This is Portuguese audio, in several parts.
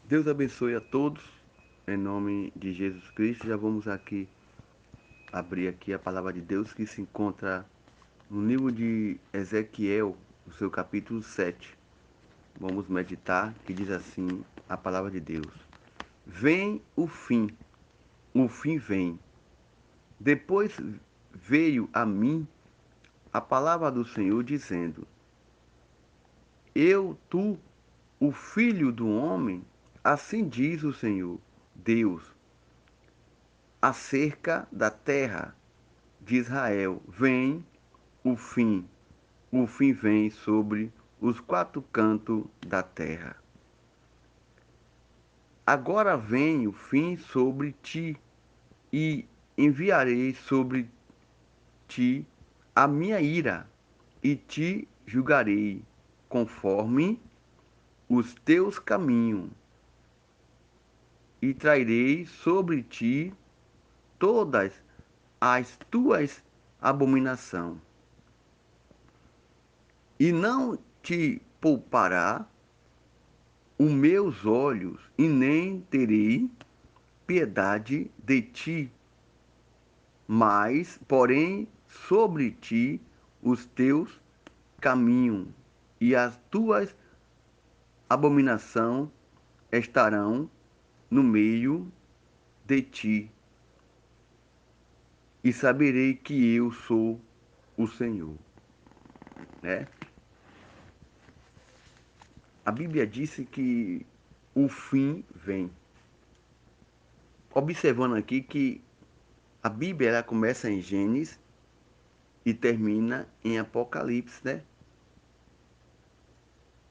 Deus abençoe a todos, em nome de Jesus Cristo. Já vamos aqui abrir aqui a palavra de Deus que se encontra no livro de Ezequiel, no seu capítulo 7. Vamos meditar, que diz assim a palavra de Deus. Vem o fim vem. Depois veio a mim a palavra do Senhor dizendo: tu, o filho do homem, assim diz o Senhor, Deus, acerca da terra de Israel, vem o fim vem sobre os quatro cantos da terra. Agora vem o fim sobre ti, e enviarei sobre ti a minha ira, e te julgarei conforme os teus caminhos, e trairei sobre ti todas as tuas abominações, e não te poupará os meus olhos, e nem terei piedade de ti, mas, porém, sobre ti os teus caminhos e as tuas abominações estarão no meio de ti, e saberei que eu sou o Senhor. Né? A Bíblia disse que o fim vem. Observando aqui que a Bíblia ela começa em Gênesis e termina em Apocalipse, né?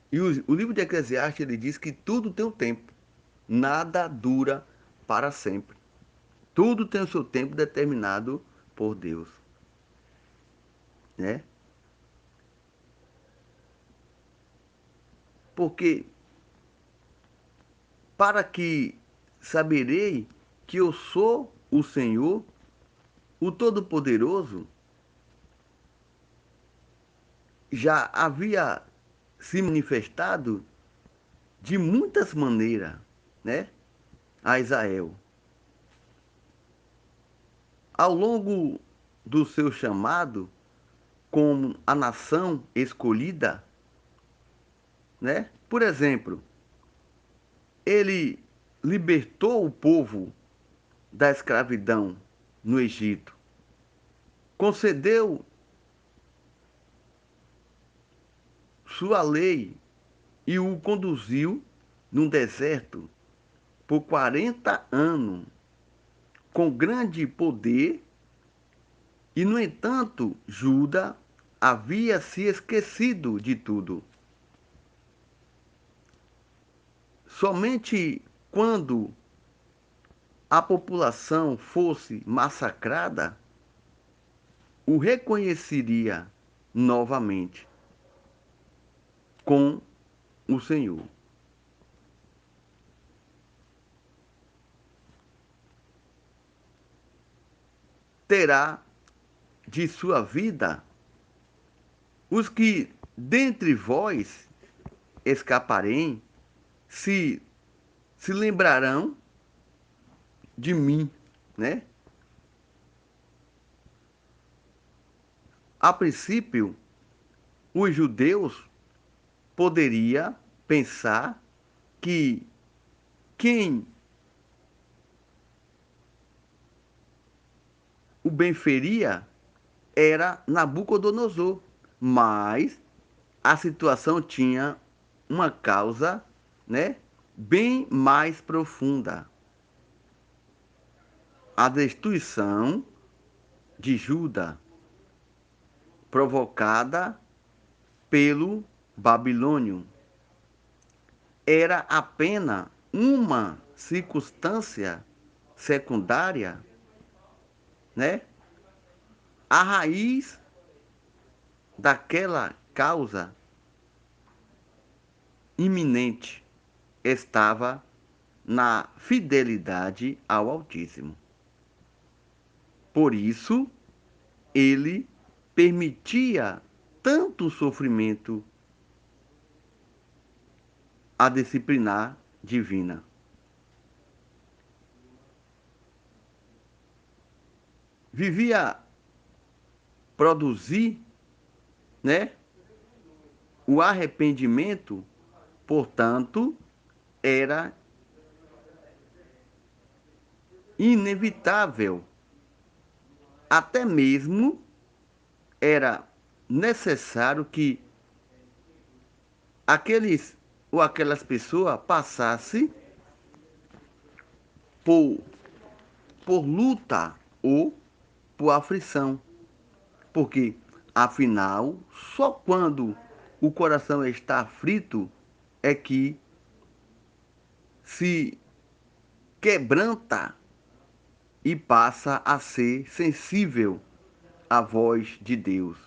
E o livro de Eclesiastes ele diz que tudo tem um tempo, nada dura para sempre. Tudo tem o seu tempo determinado por Deus, né? Porque para que saberei que eu sou o Senhor, o Todo-Poderoso, já havia se manifestado de muitas maneiras, né, a Israel. Ao longo do seu chamado como a nação escolhida, né? Por exemplo, ele libertou o povo da escravidão no Egito, concedeu sua lei e o conduziu num deserto por 40 anos, com grande poder, e, no entanto, Juda havia se esquecido de tudo. Somente quando a população fosse massacrada, o reconheceria novamente com o Senhor. Terá de sua vida os que dentre vós escaparem, se, se lembrarão de mim, né? A princípio, os judeus poderia pensar que quem o benferia era Nabucodonosor, mas a situação tinha uma causa, né, bem mais profunda. A destruição de Judá, provocada pelo Babilônio, era apenas uma circunstância secundária, né? A raiz daquela causa iminente estava na fidelidade ao Altíssimo. Por isso, ele permitia tanto sofrimento a disciplinar divina. Vivia produzir, né, o arrependimento, portanto, era inevitável. Até mesmo era necessário que aqueles ou aquelas pessoas passassem por, por luta ou por aflição. Porque, afinal, só quando o coração está aflito é que se quebranta e passa a ser sensível à voz de Deus.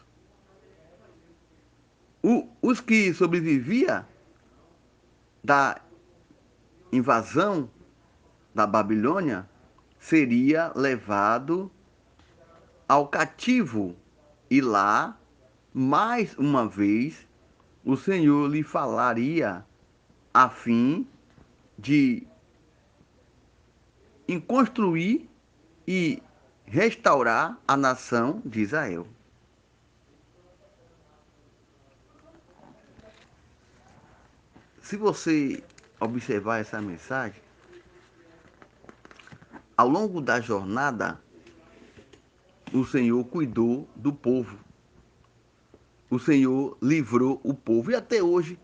Os que sobreviviam da invasão da Babilônia seria levado ao cativo e lá, mais uma vez, o Senhor lhe falaria a fim de construir e restaurar a nação de Israel. Se você observar essa mensagem, ao longo da jornada, o Senhor cuidou do povo. O Senhor livrou o povo. E até hoje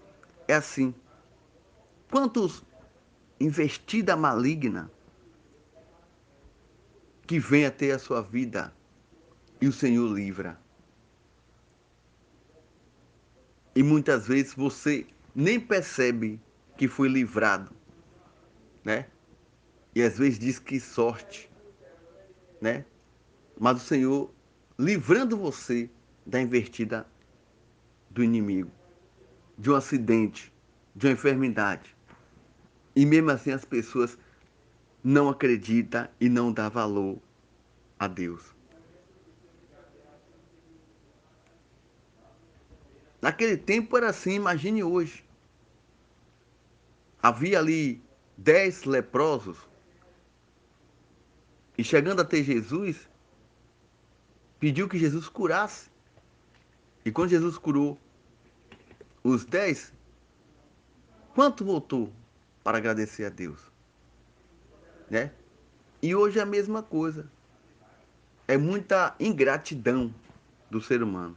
é assim. Quantos investida maligna que vem a ter a sua vida e o Senhor livra. E muitas vezes você nem percebe que foi livrado, né? E às vezes diz que sorte, né? Mas o Senhor livrando você da investida do inimigo, de um acidente, de uma enfermidade. E mesmo assim as pessoas não acreditam e não dão valor a Deus. Naquele tempo era assim, imagine hoje. Havia ali 10 leprosos e chegando até Jesus, pediu que Jesus curasse. E quando Jesus curou os 10, quanto voltou para agradecer a Deus? Né? E hoje é a mesma coisa. É muita ingratidão do ser humano.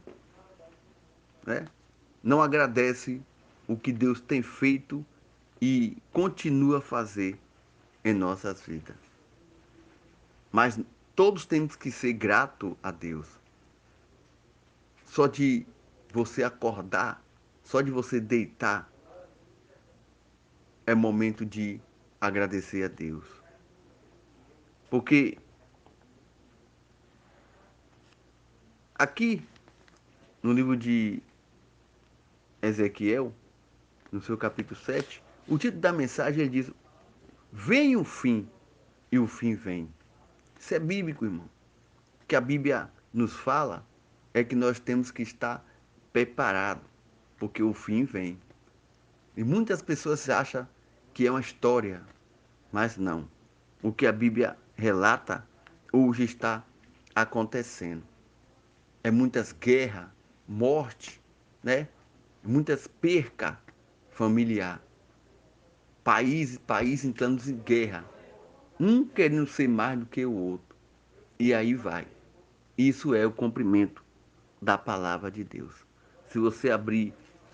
Né? Não agradece o que Deus tem feito e continua a fazer em nossas vidas. Mas todos temos que ser gratos a Deus. Só de você acordar, só de você deitar, é momento de agradecer a Deus. Porque aqui no livro de Ezequiel, no seu capítulo 7, o título da mensagem ele diz: Vem o fim, e o fim vem. Isso é bíblico, irmão. O que a Bíblia nos fala é que nós temos que estar preparados, porque o fim vem. E muitas pessoas acham que é uma história, mas não. O que a Bíblia relata hoje está acontecendo. É muitas guerras, morte, né? Muitas perca familiar. País entrando em guerra. Um querendo ser mais do que o outro. E aí vai. Isso é o cumprimento da palavra de Deus. Se você abrir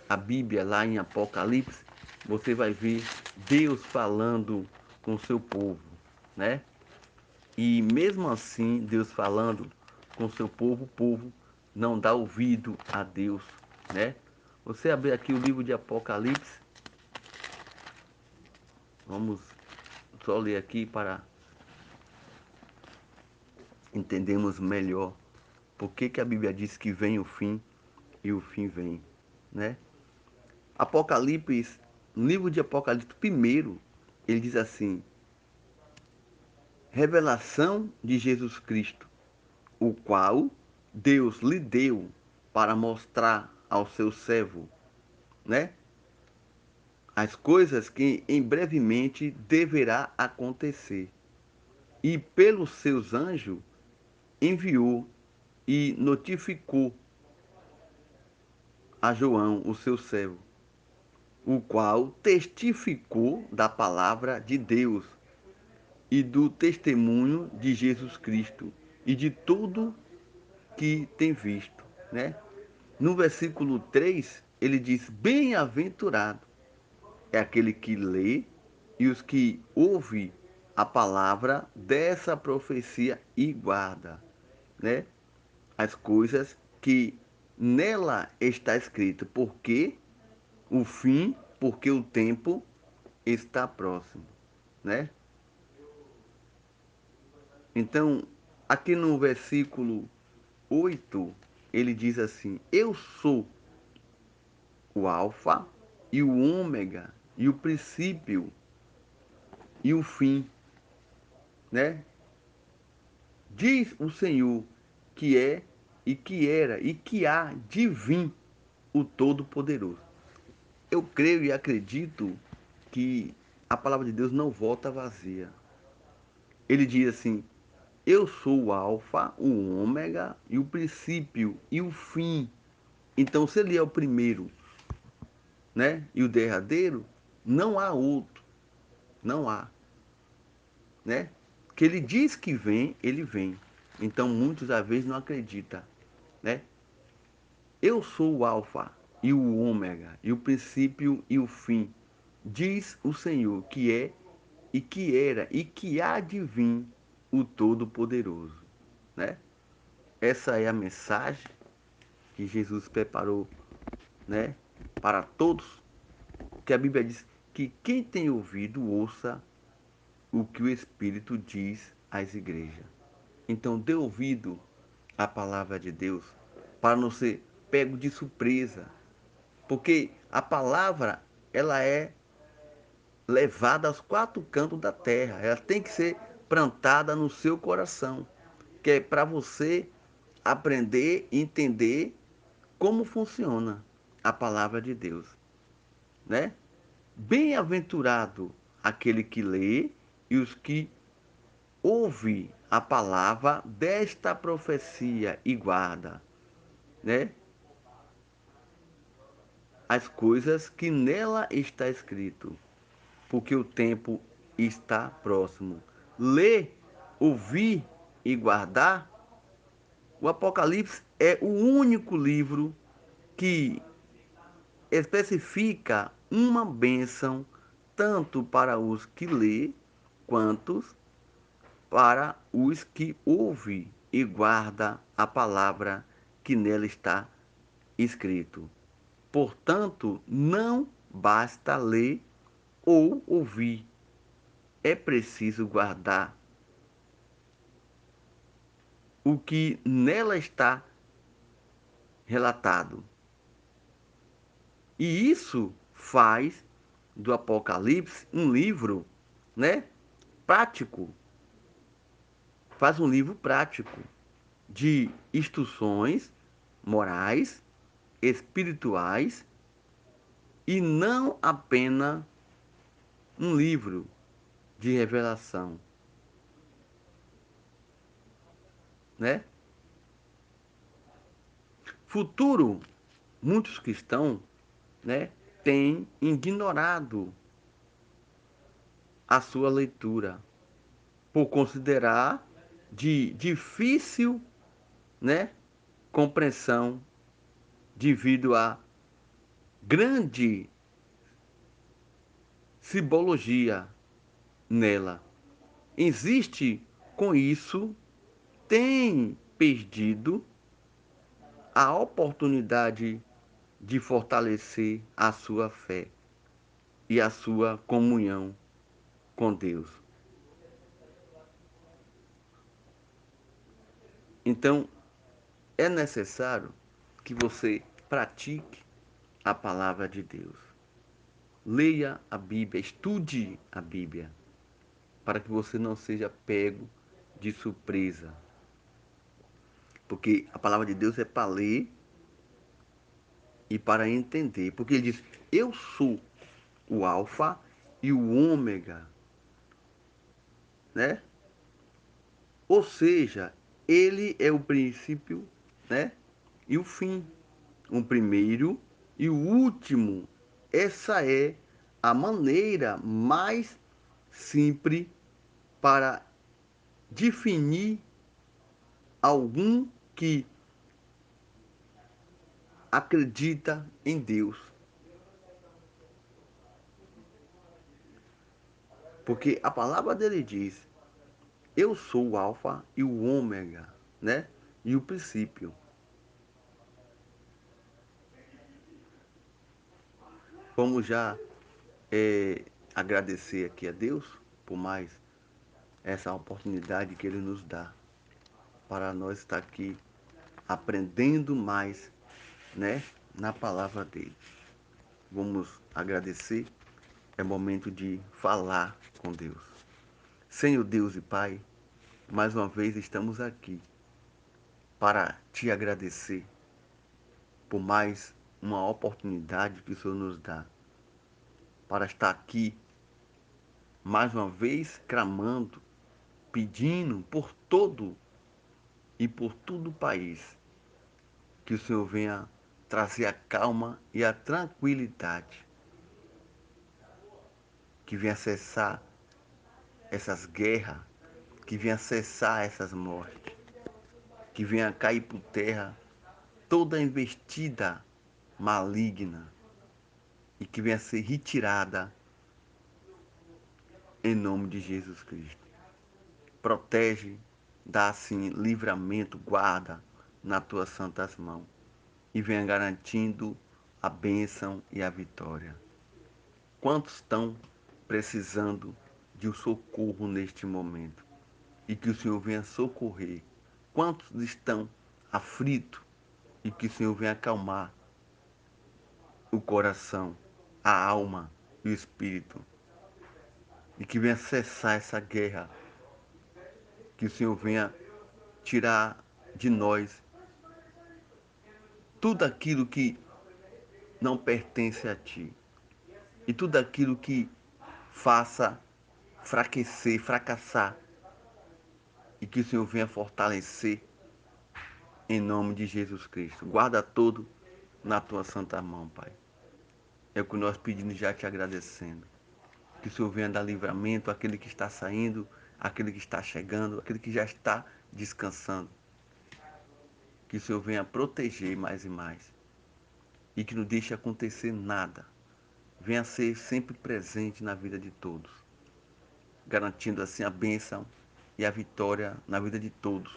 a Bíblia lá em Apocalipse, você vai ver Deus falando com o seu povo, né? E mesmo assim, Deus falando com o seu povo, o povo não dá ouvido a Deus, né? Você abrir aqui o livro de Apocalipse, vamos só ler aqui para entendermos melhor por que a Bíblia diz que vem o fim e o fim vem, né? Apocalipse, no livro de Apocalipse, primeiro, ele diz assim: revelação de Jesus Cristo, o qual Deus lhe deu para mostrar ao seu servo, né? as coisas que em brevemente deverá acontecer. E pelos seus anjos enviou e notificou a João, o seu servo, o qual testificou da palavra de Deus e do testemunho de Jesus Cristo e de tudo que tem visto, né? No versículo 3, ele diz: Bem-aventurado é aquele que lê e os que ouvem a palavra dessa profecia e guarda, né? As coisas que nela está escrito, porque o fim, porque o tempo está próximo, né? Então, aqui no versículo 8, ele diz assim: Eu sou o alfa e o ômega e o princípio e o fim, né? Diz o Senhor que é e que era e que há de vir o Todo-Poderoso. Eu creio e acredito que a palavra de Deus não volta vazia. Ele diz assim: Eu sou o alfa, o ômega e o princípio e o fim. Então, se ele é o primeiro, né, e o derradeiro, não há outro, não há, né? Que ele diz que vem, ele vem. Então, muitos às vezes não acreditam, né? Eu sou o alfa e o ômega e o princípio e o fim, diz o Senhor, que é e que era e que há de vir o Todo-Poderoso, né? Essa é a mensagem que Jesus preparou, né, para todos, que a Bíblia diz que quem tem ouvido ouça o que o Espírito diz às igrejas. Então dê ouvido à palavra de Deus para não ser pego de surpresa, porque a palavra ela é levada aos quatro cantos da terra, ela tem que ser plantada no seu coração, que é para você aprender e entender como funciona a palavra de Deus, né? Bem-aventurado aquele que lê e os que ouve a palavra desta profecia e guarda, né? As coisas que nela está escrito, porque o tempo está próximo. Ler, ouvir e guardar, o Apocalipse é o único livro que especifica uma bênção tanto para os que lê quanto para os que ouvem e guarda a palavra que nela está escrito. Portanto, não basta ler ou ouvir, é preciso guardar o que nela está relatado. E isso faz do Apocalipse um livro, né, prático. Faz um livro prático de instruções morais, espirituais e não apenas um livro de revelação, né? Futuro, muitos cristãos, né, têm ignorado a sua leitura por considerar de difícil, né, compreensão devido à grande simbologia nela. Existe com isso, tem perdido a oportunidade de fortalecer a sua fé e a sua comunhão com Deus. Então, é necessário que você pratique a palavra de Deus. Leia a Bíblia, estude a Bíblia, para que você não seja pego de surpresa. Porque a palavra de Deus é para ler e para entender. Porque ele diz: Eu sou. o alfa e o ômega, né? Ou seja, ele é o princípio, né? E o fim, o primeiro e o último. Essa é a maneira mais simples para definir algum que acredita em Deus. Porque a palavra dele diz: eu sou o alfa e o ômega, né? E o princípio. Vamos já agradecer aqui a Deus por mais essa oportunidade que ele nos dá para nós estar aqui aprendendo mais, né, na palavra dele. Vamos agradecer. É momento de falar com Deus. Senhor Deus e Pai, mais uma vez estamos aqui para te agradecer por mais uma oportunidade que o Senhor nos dá para estar aqui mais uma vez clamando, pedindo por todo e por todo o país que o Senhor venha trazer a calma e a tranquilidade, que venha cessar essas guerras, que venha cessar essas mortes, que venha cair por terra toda investida maligna e que venha ser retirada em nome de Jesus Cristo. Protege, dá assim livramento, guarda nas tuas santas mãos e venha garantindo a bênção e a vitória. Quantos estão precisando de um socorro neste momento e que o Senhor venha socorrer? Quantos estão aflitos e que o Senhor venha acalmar o coração, a alma e o espírito e que venha cessar essa guerra, que o Senhor venha tirar de nós tudo aquilo que não pertence a Ti e tudo aquilo que faça fraquecer, fracassar e que o Senhor venha fortalecer em nome de Jesus Cristo. Guarda tudo na Tua santa mão, Pai. É o que nós pedimos já te agradecendo. Que o Senhor venha dar livramento àquele que está saindo, àquele que está chegando, àquele que já está descansando. Que o Senhor venha proteger mais e mais. E que não deixe acontecer nada. Venha ser sempre presente na vida de todos, garantindo assim a bênção e a vitória na vida de todos.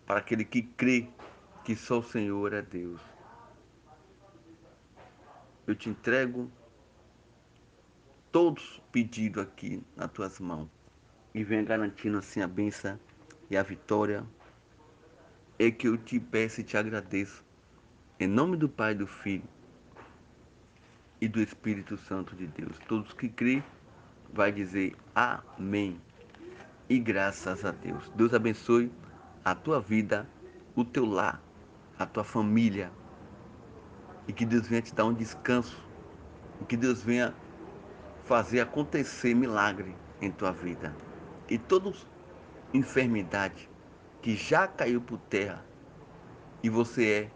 Para aquele que crê que só o Senhor é Deus. Eu te entrego todos pedidos aqui nas tuas mãos. E venha garantindo assim a bênção e a vitória. É que eu te peço e te agradeço. Em nome do Pai, do Filho e do Espírito Santo de Deus. Todos que crê vai dizer amém. E graças a Deus. Deus abençoe a tua vida, o teu lar, a tua família. E que Deus venha te dar um descanso. E que Deus venha fazer acontecer milagre em tua vida. E toda enfermidade que já caiu por terra e você é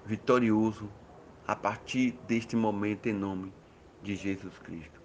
vitorioso a partir deste momento em nome de Jesus Cristo.